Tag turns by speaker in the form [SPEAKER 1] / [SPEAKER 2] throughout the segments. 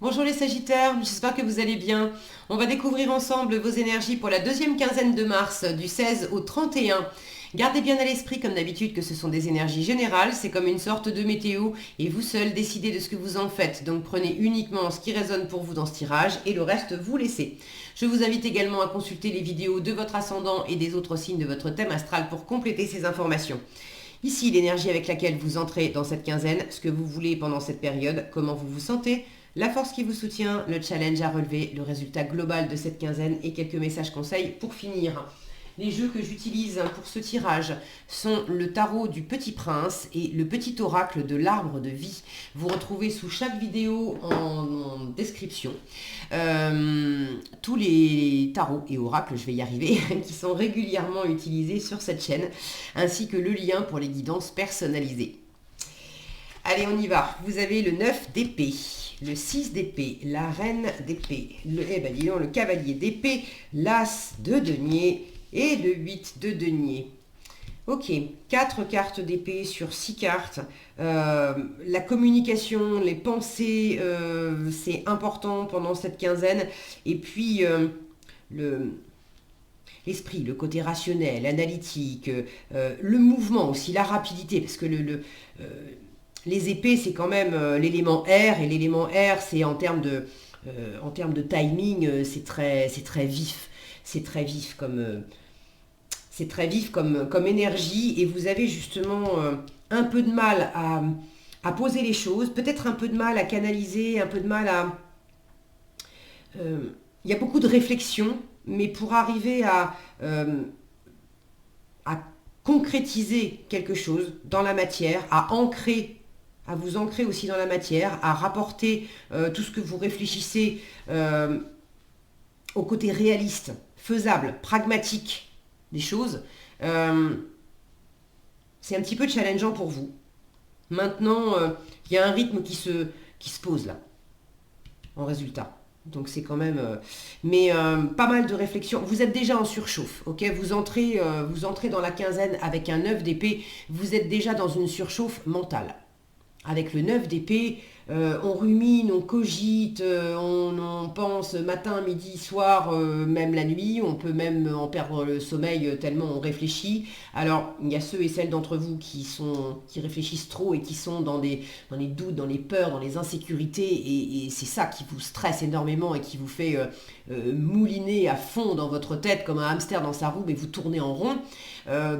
[SPEAKER 1] Bonjour les Sagittaires, j'espère que vous allez bien. On va découvrir ensemble vos énergies pour la deuxième quinzaine de mars, du 16 au 31. Gardez bien à l'esprit, comme d'habitude, que ce sont des énergies générales, c'est comme une sorte de météo, et vous seul décidez de ce que vous en faites. Donc prenez uniquement ce qui résonne pour vous dans ce tirage, et le reste, vous laissez. Je vous invite également à consulter les vidéos de votre ascendant et des autres signes de votre thème astral pour compléter ces informations. Ici, l'énergie avec laquelle vous entrez dans cette quinzaine, ce que vous voulez pendant cette période, comment vous vous sentez, la force qui vous soutient, le challenge à relever, le résultat global de cette quinzaine et quelques messages conseils pour finir. Les jeux que j'utilise pour ce tirage sont le tarot du Petit Prince et le petit oracle de l'arbre de vie. Vous retrouvez sous chaque vidéo en description tous les tarots et oracles, je vais y arriver, qui sont régulièrement utilisés sur cette chaîne, ainsi que le lien pour les guidances personnalisées. Allez, on y va. Vous avez le 9 d'épée, le 6 d'épée, la reine d'épée, le cavalier d'épée, l'as de denier et le 8 de denier. Ok, 4 cartes d'épée sur 6 cartes. La communication, les pensées, c'est important pendant cette quinzaine. Et puis, l'esprit, le côté rationnel, analytique, le mouvement aussi, la rapidité, parce que les épées, c'est quand même l'élément air, et l'élément air, c'est en termes de timing, c'est très vif. C'est très vif comme énergie, et vous avez justement un peu de mal à poser les choses, peut-être un peu de mal à canaliser, un peu de mal à... Il y a beaucoup de réflexion, mais pour arriver à concrétiser quelque chose dans la matière, à vous ancrer aussi dans la matière, à rapporter tout ce que vous réfléchissez au côté réaliste, faisable, pragmatique des choses, c'est un petit peu challengeant pour vous. Maintenant, il y a un rythme qui se pose là, en résultat. Donc c'est quand même... pas mal de réflexion. Vous êtes déjà en surchauffe, ok, vous entrez dans la quinzaine avec un 9 d'épée, vous êtes déjà dans une surchauffe mentale. Avec le 9 d'épée, on rumine, on cogite, on pense matin, midi, soir, même la nuit. On peut même en perdre le sommeil tellement on réfléchit. Alors, il y a ceux et celles d'entre vous qui réfléchissent trop et qui sont dans les doutes, dans les peurs, dans les insécurités. Et c'est ça qui vous stresse énormément et qui vous fait mouliner à fond dans votre tête comme un hamster dans sa roue et vous tournez en rond.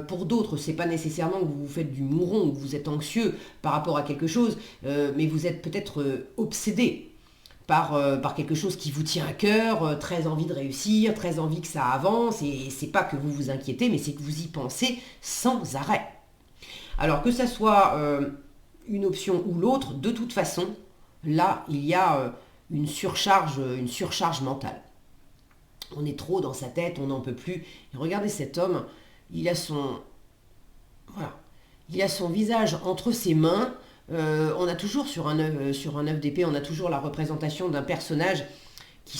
[SPEAKER 1] Pour d'autres, c'est pas nécessairement que vous vous faites du mouron ou que vous êtes anxieux par rapport à quelque chose, mais vous êtes peut-être obsédé par quelque chose qui vous tient à cœur, très envie de réussir, très envie que ça avance, et c'est pas que vous vous inquiétez, mais c'est que vous y pensez sans arrêt. Alors que ça soit une option ou l'autre, de toute façon, là, il y a une surcharge mentale. On est trop dans sa tête, on n'en peut plus. Et regardez cet homme, il a son visage entre ses mains. On a toujours sur un œuf d'épée, on a toujours la représentation d'un personnage qui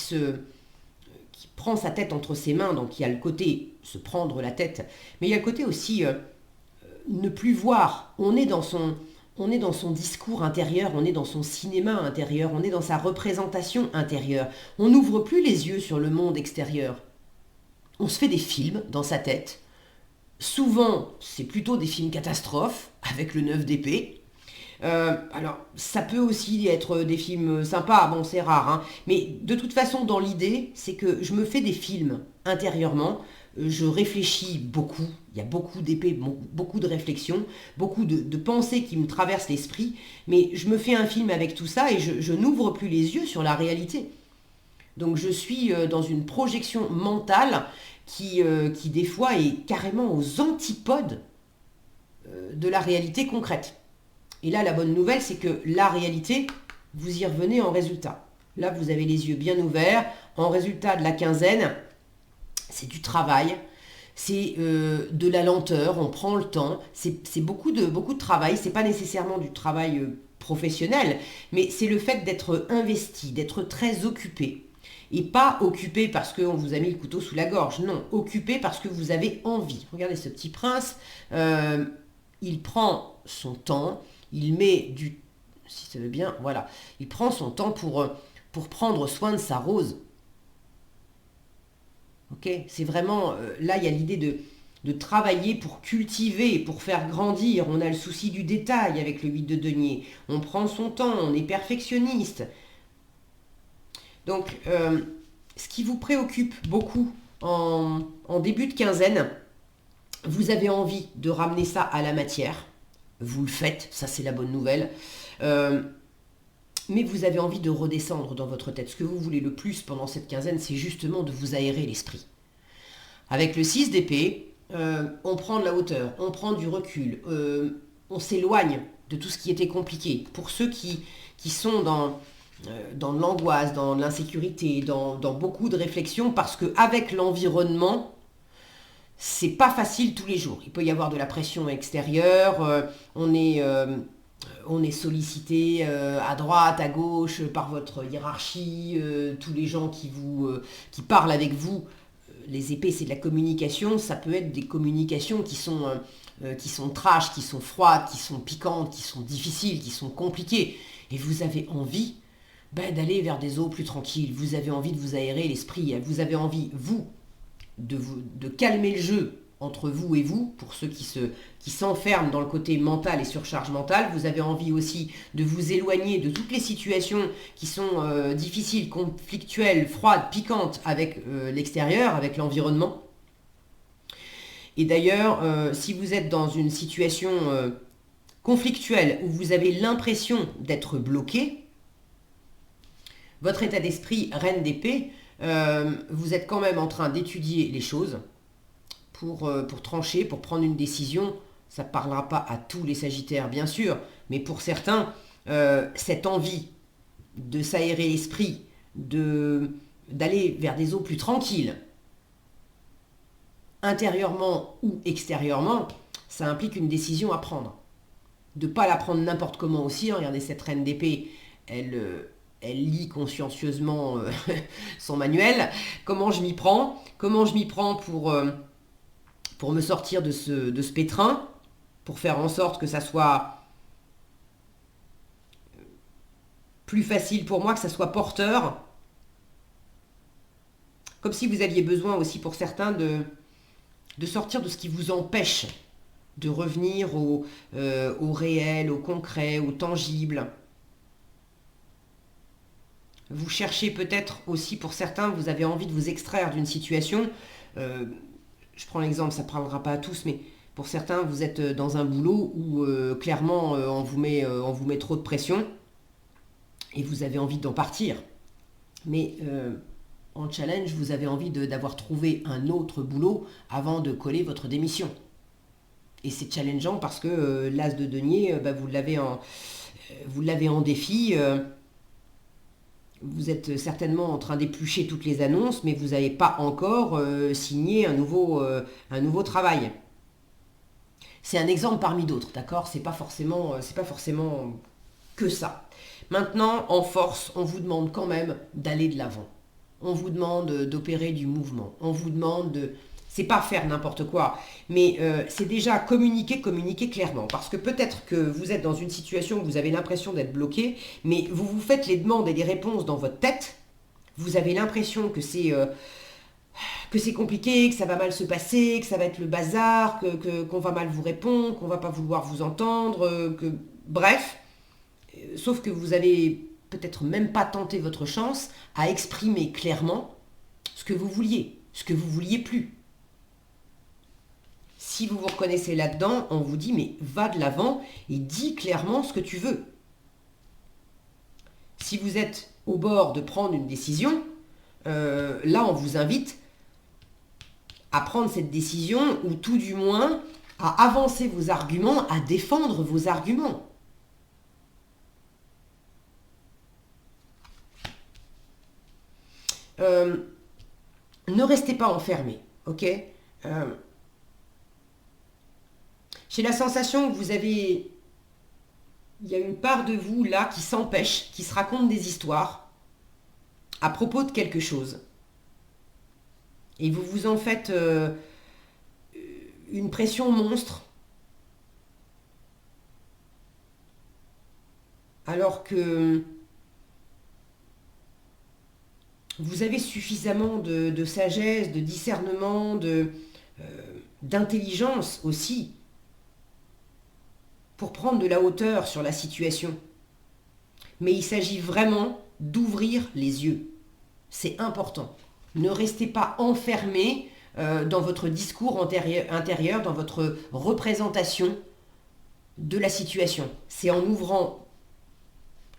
[SPEAKER 1] prend sa tête entre ses mains. Donc il y a le côté se prendre la tête, mais il y a le côté aussi ne plus voir. On est dans son discours intérieur, on est dans son cinéma intérieur, on est dans sa représentation intérieure. On n'ouvre plus les yeux sur le monde extérieur. On se fait des films dans sa tête. Souvent, c'est plutôt des films catastrophes, avec le 9 d'épée. Alors, ça peut aussi être des films sympas, bon, c'est rare, hein. Mais de toute façon, dans l'idée, c'est que je me fais des films intérieurement, je réfléchis beaucoup, il y a beaucoup d'épées, beaucoup de réflexions, beaucoup de pensées qui me traversent l'esprit, mais je me fais un film avec tout ça et je n'ouvre plus les yeux sur la réalité. Donc je suis dans une projection mentale qui des fois est carrément aux antipodes de la réalité concrète. Et là, la bonne nouvelle, c'est que la réalité, vous y revenez en résultat. Là, vous avez les yeux bien ouverts. En résultat de la quinzaine, c'est du travail, c'est de la lenteur, on prend le temps. C'est beaucoup de travail. C'est pas nécessairement du travail professionnel, mais c'est le fait d'être investi, d'être très occupé. Et pas occupé parce qu'on vous a mis le couteau sous la gorge, non, occupé parce que vous avez envie. Regardez ce petit prince, il prend son temps, il met si ça veut bien, voilà, il prend son temps pour prendre soin de sa rose. Ok, c'est vraiment, là, il y a l'idée de travailler pour cultiver, pour faire grandir. On a le souci du détail avec le 8 de denier. On prend son temps, on est perfectionniste. Donc, ce qui vous préoccupe beaucoup en début de quinzaine, vous avez envie de ramener ça à la matière. Vous le faites, ça c'est la bonne nouvelle. Mais vous avez envie de redescendre dans votre tête. Ce que vous voulez le plus pendant cette quinzaine, c'est justement de vous aérer l'esprit. Avec le 6 d'épée, on prend de la hauteur, on prend du recul, on s'éloigne de tout ce qui était compliqué. Pour ceux qui sont dans l'angoisse, dans l'insécurité, dans beaucoup de réflexions, parce qu'avec l'environnement, c'est pas facile tous les jours. Il peut y avoir de la pression extérieure, on est sollicité à droite, à gauche, par votre hiérarchie, tous les gens qui parlent avec vous. Les épées, c'est de la communication. Ça peut être des communications qui sont trash, qui sont froides, qui sont piquantes, qui sont difficiles, qui sont compliquées. Et vous avez envie d'aller vers des eaux plus tranquilles. Vous avez envie de vous aérer l'esprit. Vous avez envie, de calmer le jeu entre vous et vous, pour ceux qui s'enferment dans le côté mental et surcharge mentale. Vous avez envie aussi de vous éloigner de toutes les situations qui sont difficiles, conflictuelles, froides, piquantes avec l'extérieur, avec l'environnement. Et d'ailleurs, si vous êtes dans une situation conflictuelle où vous avez l'impression d'être bloqué, votre état d'esprit, reine d'épée, vous êtes quand même en train d'étudier les choses pour trancher, pour prendre une décision. Ça ne parlera pas à tous les Sagittaires, bien sûr, mais pour certains, cette envie de s'aérer l'esprit, d'aller vers des eaux plus tranquilles, intérieurement ou extérieurement, ça implique une décision à prendre. De ne pas la prendre n'importe comment aussi. Regardez cette reine d'épée, elle lit consciencieusement son manuel. Comment je m'y prends pour me sortir de ce pétrin, pour faire en sorte que ça soit plus facile pour moi, que ça soit porteur. Comme si vous aviez besoin aussi pour certains de sortir de ce qui vous empêche de revenir au réel, au concret, au tangible. Vous cherchez peut-être aussi, pour certains, vous avez envie de vous extraire d'une situation. Je prends l'exemple, ça ne parlera pas à tous, mais pour certains, vous êtes dans un boulot où clairement on vous met trop de pression et vous avez envie d'en partir. Mais en challenge, vous avez envie d'avoir trouvé un autre boulot avant de coller votre démission. Et c'est challengeant parce que l'as de denier, vous l'avez en défi. Vous êtes certainement en train d'éplucher toutes les annonces, mais vous n'avez pas encore signé un nouveau travail. C'est un exemple parmi d'autres, d'accord ? C'est pas forcément que ça. Maintenant, en force, on vous demande quand même d'aller de l'avant. On vous demande d'opérer du mouvement. On vous demande de... C'est pas faire n'importe quoi, mais c'est déjà communiquer clairement. Parce que peut-être que vous êtes dans une situation où vous avez l'impression d'être bloqué, mais vous vous faites les demandes et les réponses dans votre tête. Vous avez l'impression que c'est compliqué, que ça va mal se passer, que ça va être le bazar, qu'on va mal vous répondre, qu'on va pas vouloir vous entendre, bref. Sauf que vous avez peut-être même pas tenté votre chance à exprimer clairement ce que vous vouliez plus. Si vous vous reconnaissez là-dedans, on vous dit, mais va de l'avant et dis clairement ce que tu veux. Si vous êtes au bord de prendre une décision, là, on vous invite à prendre cette décision, ou tout du moins à avancer vos arguments, à défendre vos arguments. Ne restez pas enfermé, ok ? J'ai la sensation que il y a une part de vous là qui s'empêche, qui se raconte des histoires à propos de quelque chose. Et vous vous en faites une pression monstre. Alors que vous avez suffisamment de sagesse, de discernement, d'intelligence aussi, pour prendre de la hauteur sur la situation. Mais il s'agit vraiment d'ouvrir les yeux. C'est important. Ne restez pas enfermé dans votre discours intérieur, dans votre représentation de la situation. C'est en ouvrant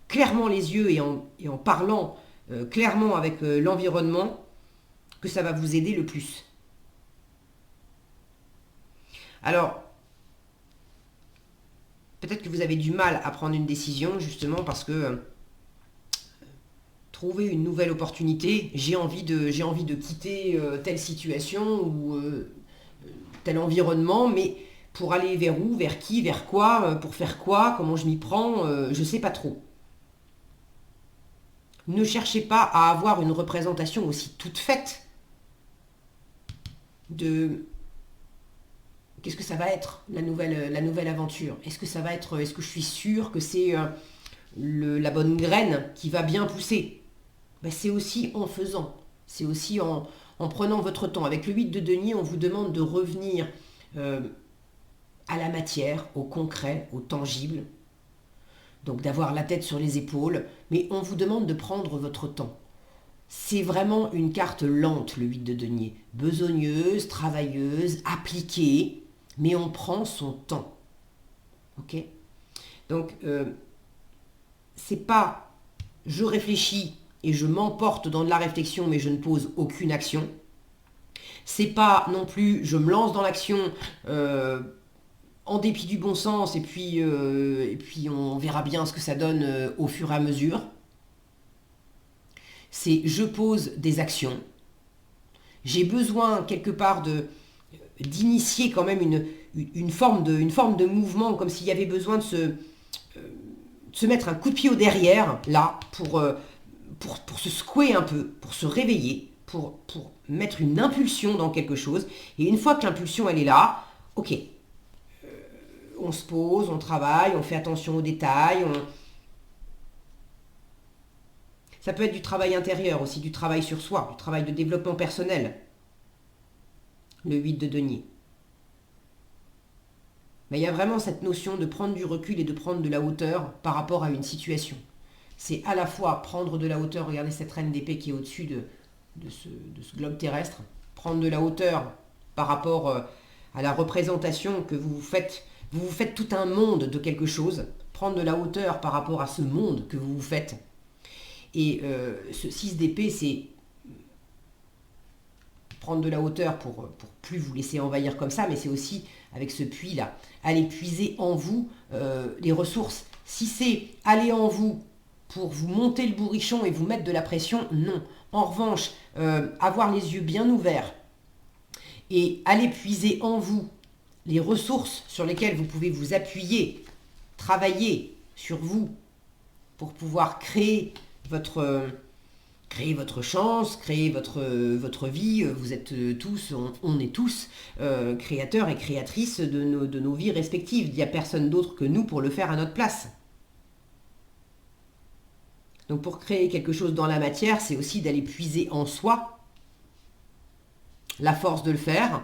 [SPEAKER 1] clairement les yeux et en parlant clairement avec l'environnement que ça va vous aider le plus. Alors, peut-être que vous avez du mal à prendre une décision justement parce que trouver une nouvelle opportunité, j'ai envie de quitter telle situation ou tel environnement, mais pour aller vers où, vers qui, vers quoi, pour faire quoi, comment je m'y prends, je ne sais pas trop. Ne cherchez pas à avoir une représentation aussi toute faite de qu'est-ce que ça va être la nouvelle aventure. Est-ce que je suis sûre que c'est la bonne graine qui va bien pousser? Ben, c'est aussi en faisant, c'est aussi en prenant votre temps. Avec le 8 de denier, on vous demande de revenir à la matière, au concret, au tangible. Donc d'avoir la tête sur les épaules, mais on vous demande de prendre votre temps. C'est vraiment une carte lente, le 8 de denier. Besogneuse, travailleuse, appliquée, mais on prend son temps. Ok? Donc, c'est pas je réfléchis et je m'emporte dans de la réflexion, mais je ne pose aucune action. C'est pas non plus je me lance dans l'action en dépit du bon sens et puis on verra bien ce que ça donne au fur et à mesure. C'est je pose des actions. J'ai besoin quelque part d'initier quand même une forme de mouvement, comme s'il y avait besoin de se mettre un coup de pied au derrière, là, pour se secouer un peu, pour se réveiller, pour mettre une impulsion dans quelque chose. Et une fois que l'impulsion, elle est là, ok, on se pose, on travaille, on fait attention aux détails. Ça peut être du travail intérieur aussi, du travail sur soi, du travail de développement personnel. Le 8 de denier. Mais il y a vraiment cette notion de prendre du recul et de prendre de la hauteur par rapport à une situation. C'est à la fois prendre de la hauteur, regardez cette reine d'épée qui est au-dessus de ce globe terrestre, prendre de la hauteur par rapport à la représentation que vous vous faites. Vous vous faites tout un monde de quelque chose, prendre de la hauteur par rapport à ce monde que vous vous faites. Et ce 6 d'épée, c'est prendre de la hauteur pour plus vous laisser envahir comme ça, mais c'est aussi, avec ce puits-là, aller puiser en vous les ressources. Si c'est aller en vous pour vous monter le bourrichon et vous mettre de la pression, non. En revanche, avoir les yeux bien ouverts et aller puiser en vous les ressources sur lesquelles vous pouvez vous appuyer, travailler sur vous pour pouvoir créer votre chance, créer votre vie. Vous êtes tous, on est tous créateurs et créatrices de nos vies respectives. Il n'y a personne d'autre que nous pour le faire à notre place. Donc pour créer quelque chose dans la matière, c'est aussi d'aller puiser en soi la force de le faire,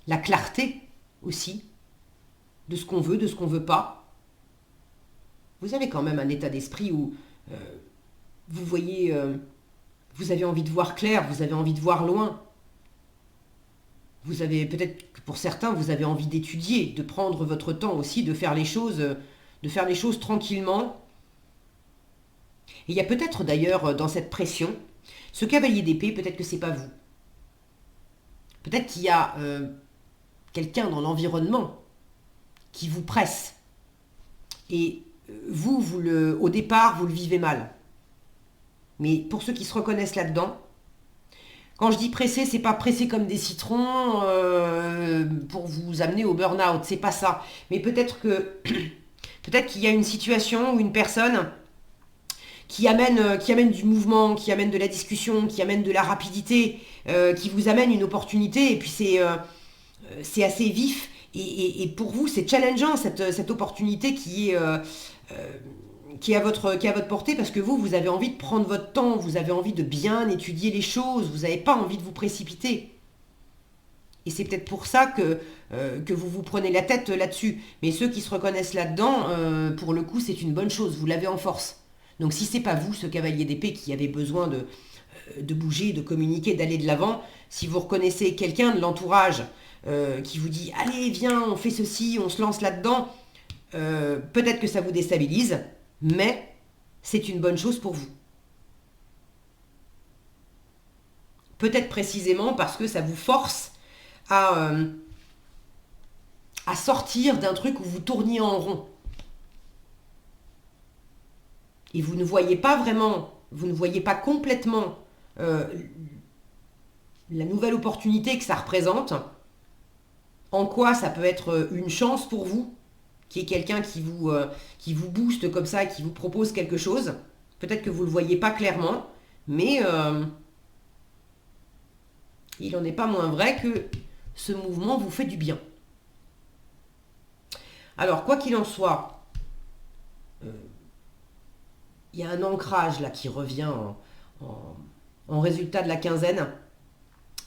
[SPEAKER 1] la clarté aussi, de ce qu'on veut, de ce qu'on ne veut pas. Vous avez quand même un état d'esprit où vous voyez, vous avez envie de voir clair, vous avez envie de voir loin. Vous avez peut-être que pour certains, vous avez envie d'étudier, de prendre votre temps aussi, de faire les choses tranquillement. Et il y a peut-être d'ailleurs dans cette pression, ce cavalier d'épée, peut-être que c'est pas vous. Peut-être qu'il y a quelqu'un dans l'environnement qui vous presse. Et vous, au départ, vous le vivez mal. Mais pour ceux qui se reconnaissent là-dedans, quand je dis presser, c'est pas presser comme des citrons pour vous amener au burn-out, c'est pas ça. Mais peut-être qu'il y a une situation ou une personne qui amène du mouvement, qui amène de la discussion, qui amène de la rapidité, qui vous amène une opportunité, et puis c'est assez vif, et pour vous c'est challengeant cette opportunité qui qui est à votre portée parce que vous avez envie de prendre votre temps, vous avez envie de bien étudier les choses, vous n'avez pas envie de vous précipiter. Et c'est peut-être pour ça que vous vous prenez la tête là-dessus. Mais ceux qui se reconnaissent là-dedans, pour le coup, c'est une bonne chose, vous l'avez en force. Donc si c'est pas vous, ce cavalier d'épée qui avait besoin de bouger, de communiquer, d'aller de l'avant, si vous reconnaissez quelqu'un de l'entourage qui vous dit « Allez, viens, on fait ceci, on se lance là-dedans », peut-être que ça vous déstabilise, mais c'est une bonne chose pour vous. Peut-être précisément parce que ça vous force à sortir d'un truc où vous tourniez en rond. Et vous ne voyez pas vraiment, vous ne voyez pas complètement la nouvelle opportunité que ça représente, en quoi ça peut être une chance pour vous, qui est quelqu'un qui vous booste comme ça et qui vous propose quelque chose. Peut-être que vous ne le voyez pas clairement, mais il n'en est pas moins vrai que ce mouvement vous fait du bien. Alors, quoi qu'il en soit, il y a un ancrage là qui revient en résultat de la quinzaine.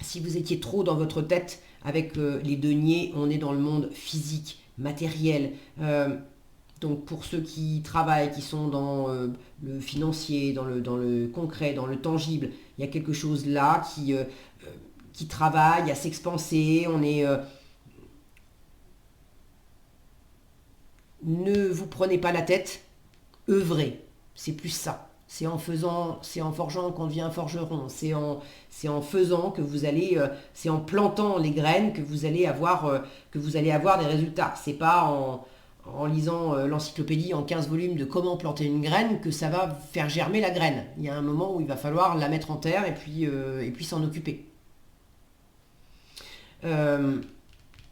[SPEAKER 1] Si vous étiez trop dans votre tête avec les deniers, on est dans le monde physique, matériel. Donc pour ceux qui travaillent, qui sont dans le financier, dans le concret, dans le tangible, il y a quelque chose là qui travaille à s'expanser. On est... ne vous prenez pas la tête, œuvrez. C'est plus ça. C'est en faisant, c'est en forgeant qu'on devient forgeron. C'est en faisant que vous allez, c'est en plantant les graines que vous allez avoir des résultats. C'est pas en lisant l'encyclopédie en 15 volumes de comment planter une graine que ça va faire germer la graine. Il y a un moment où il va falloir la mettre en terre et puis s'en occuper.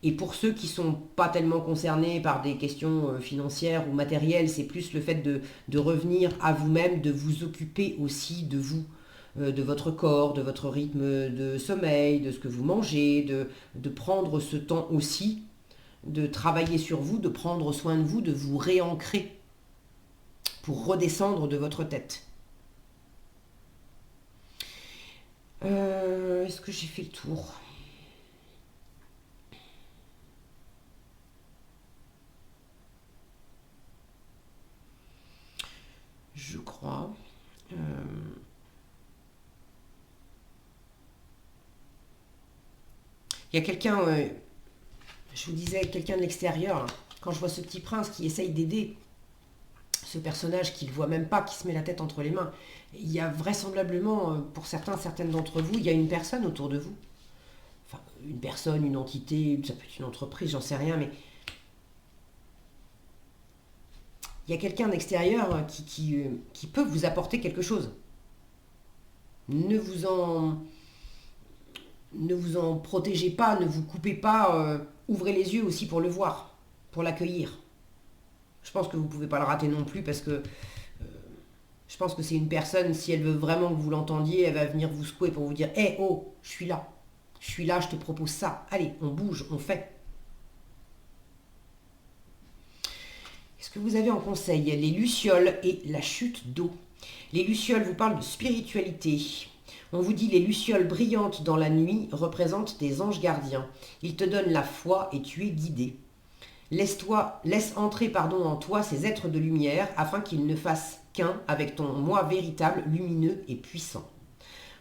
[SPEAKER 1] Et pour ceux qui ne sont pas tellement concernés par des questions financières ou matérielles, c'est plus le fait de revenir à vous-même, de vous occuper aussi de vous, de votre corps, de votre rythme de sommeil, de ce que vous mangez, de prendre ce temps aussi, de travailler sur vous, de prendre soin de vous, de vous réancrer pour redescendre de votre tête. Est-ce que j'ai fait le tour ? Je crois. Il y a quelqu'un, je vous disais, quelqu'un de l'extérieur, quand je vois ce petit prince qui essaye d'aider ce personnage qu'il ne voit même pas, qui se met la tête entre les mains, il y a vraisemblablement, pour certaines d'entre vous, il y a une personne autour de vous. Enfin, une personne, une entité, ça peut être une entreprise, j'en sais rien, mais il y a quelqu'un d'extérieur qui peut vous apporter quelque chose. Ne vous en protégez pas, ne vous coupez pas, ouvrez les yeux aussi pour le voir, pour l'accueillir. Je pense que vous ne pouvez pas le rater non plus parce que je pense que c'est une personne, si elle veut vraiment que vous l'entendiez, elle va venir vous secouer pour vous dire « Hé, oh, je suis là, je te propose ça, allez, on bouge, on fait ». Qu'est-ce que vous avez en conseil? Les lucioles et la chute d'eau. Les lucioles vous parlent de spiritualité. On vous dit les lucioles brillantes dans la nuit représentent des anges gardiens. Ils te donnent la foi et tu es guidé. Laisse entrer en toi ces êtres de lumière afin qu'ils ne fassent qu'un avec ton moi véritable, lumineux et puissant.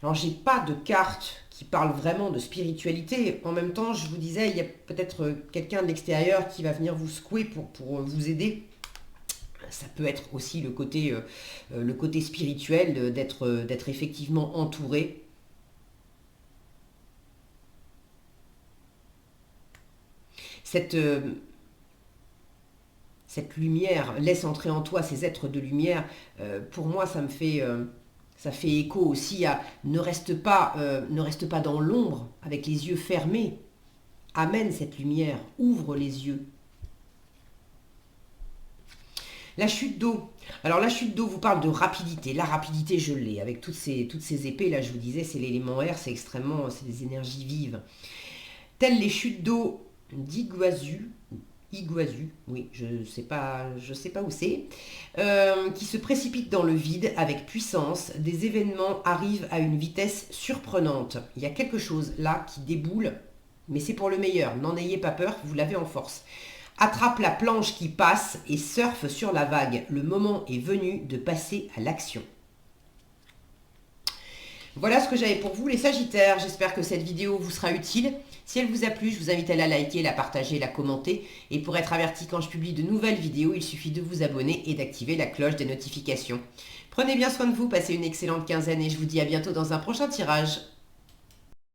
[SPEAKER 1] Alors j'ai pas de carte qui parle vraiment de spiritualité. En même temps, je vous disais, il y a peut-être quelqu'un de l'extérieur qui va venir vous secouer pour vous aider. Ça peut être aussi le côté spirituel d'être effectivement entouré. Cette lumière, laisse entrer en toi ces êtres de lumière, pour moi ça fait écho aussi à ne reste pas dans l'ombre avec les yeux fermés. Amène cette lumière, ouvre les yeux. La chute d'eau. Alors la chute d'eau vous parle de rapidité. La rapidité, je l'ai. Avec toutes ces épées, là je vous disais, c'est l'élément air, c'est des énergies vives. Telles les chutes d'eau d'Iguazu, Iguazu, oui, je sais pas où c'est, qui se précipite dans le vide avec puissance. Des événements arrivent à une vitesse surprenante. Il y a quelque chose là qui déboule, mais c'est pour le meilleur. N'en ayez pas peur, vous l'avez en force. Attrape la planche qui passe et surfe sur la vague. Le moment est venu de passer à l'action. Voilà ce que j'avais pour vous les Sagittaires. J'espère que cette vidéo vous sera utile. Si elle vous a plu, je vous invite à la liker, la partager, la commenter. Et pour être averti quand je publie de nouvelles vidéos, il suffit de vous abonner et d'activer la cloche des notifications. Prenez bien soin de vous, passez une excellente quinzaine et je vous dis à bientôt dans un prochain tirage.